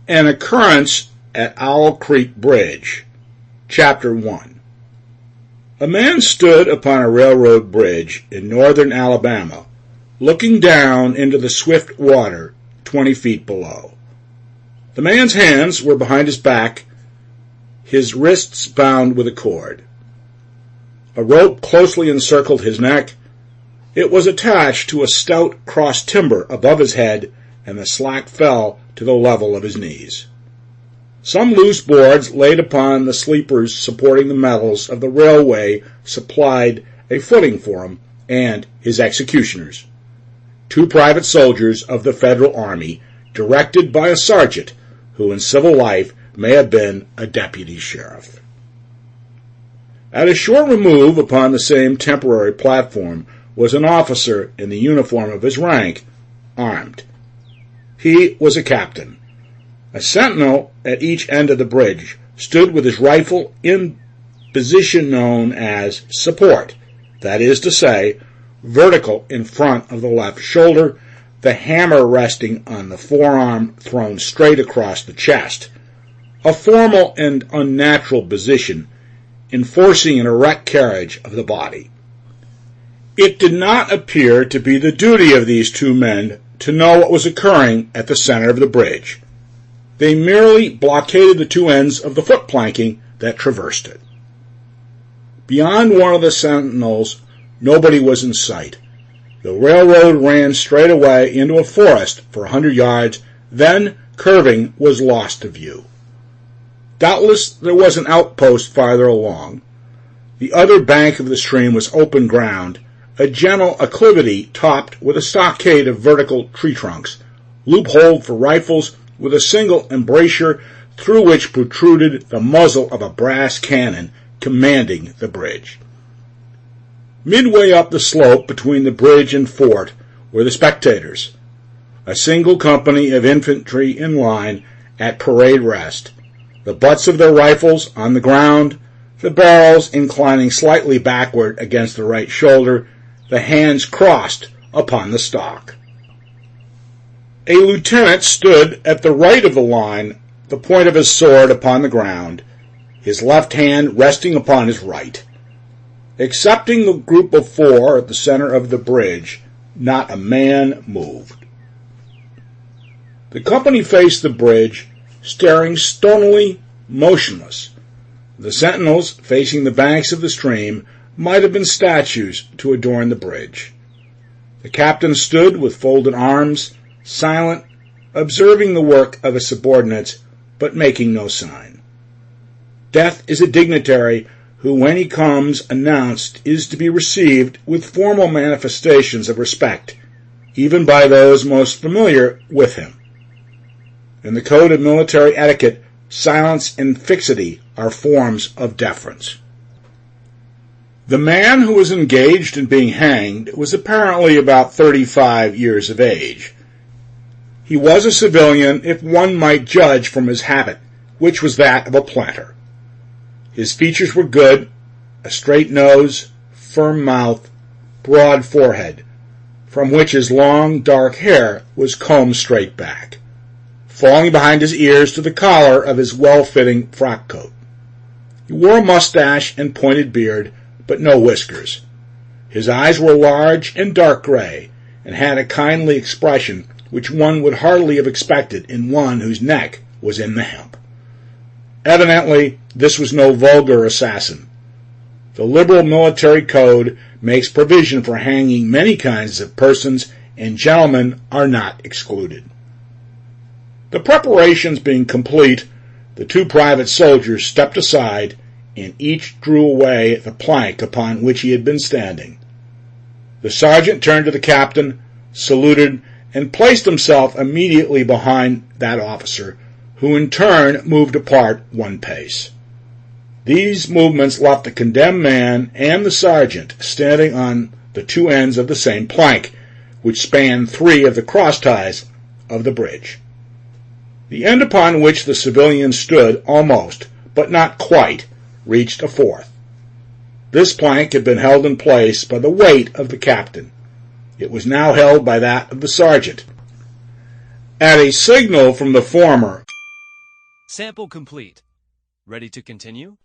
An Occurrence at Owl Creek Bridge, Chapter 1. A man stood upon a railroad bridge in northern Alabama, looking down into the swift water 20 feet below. The man's hands were behind his back, his wrists bound with a cord. A rope closely encircled his neck. It was attached to a stout cross timber above his head, and the slack fell to the level of his knees. Some loose boards laid upon the sleepers supporting the metals of the railway supplied a footing for him and his executioners, 2 private soldiers of the Federal Army, directed by a sergeant who in civil life may have been a deputy sheriff. At a short remove upon the same temporary platform was an officer in the uniform of his rank, armed. He was a captain. A sentinel at each end of the bridge stood with his rifle in position known as support, that is to say, vertical in front of the left shoulder, the hammer resting on the forearm thrown straight across the chest, a formal and unnatural position enforcing an erect carriage of the body. It did not appear to be the duty of these 2 men to know what was occurring at the center of the bridge. They merely blockaded the 2 ends of the foot planking that traversed it. Beyond one of the sentinels, nobody was in sight. The railroad ran straight away into a forest for 100 yards, then, curving, was lost to view. Doubtless there was an outpost farther along. The other bank of the stream was open ground, a gentle acclivity topped with a stockade of vertical tree trunks, loopholed for rifles with a single embrasure through which protruded the muzzle of a brass cannon commanding the bridge. Midway up the slope between the bridge and fort were the spectators, a single company of infantry in line at parade rest, the butts of their rifles on the ground, the barrels inclining slightly backward against the right shoulder, the hands crossed upon the stock. A lieutenant stood at the right of the line, the point of his sword upon the ground, his left hand resting upon his right. Excepting the group of 4 at the center of the bridge, not a man moved. The company faced the bridge, staring stonily motionless. The sentinels facing the banks of the stream might have been statues to adorn the bridge. The captain stood with folded arms, silent, observing the work of his subordinates, but making no sign. Death is a dignitary who, when he comes announced, is to be received with formal manifestations of respect, even by those most familiar with him. In the code of military etiquette, silence and fixity are forms of deference. The man who was engaged in being hanged was apparently about 35 years of age. He was a civilian, if one might judge from his habit, which was that of a planter. His features were good, a straight nose, firm mouth, broad forehead, from which his long, dark hair was combed straight back, falling behind his ears to the collar of his well-fitting frock coat. He wore a mustache and pointed beard, but no whiskers. His eyes were large and dark gray, and had a kindly expression which one would hardly have expected in one whose neck was in the hemp. Evidently, this was no vulgar assassin. The liberal military code makes provision for hanging many kinds of persons, and gentlemen are not excluded. The preparations being complete, the 2 private soldiers stepped aside, and each drew away the plank upon which he had been standing. The sergeant turned to the captain, saluted, and placed himself immediately behind that officer, who in turn moved apart 1 pace. These movements left the condemned man and the sergeant standing on the 2 ends of the same plank, which spanned 3 of the cross ties of the bridge. The end upon which the civilian stood almost, but not quite, reached a 4th. This plank had been held in place by the weight of the captain. It was now held by that of the sergeant. At a signal from the former, Sample complete. Ready to continue?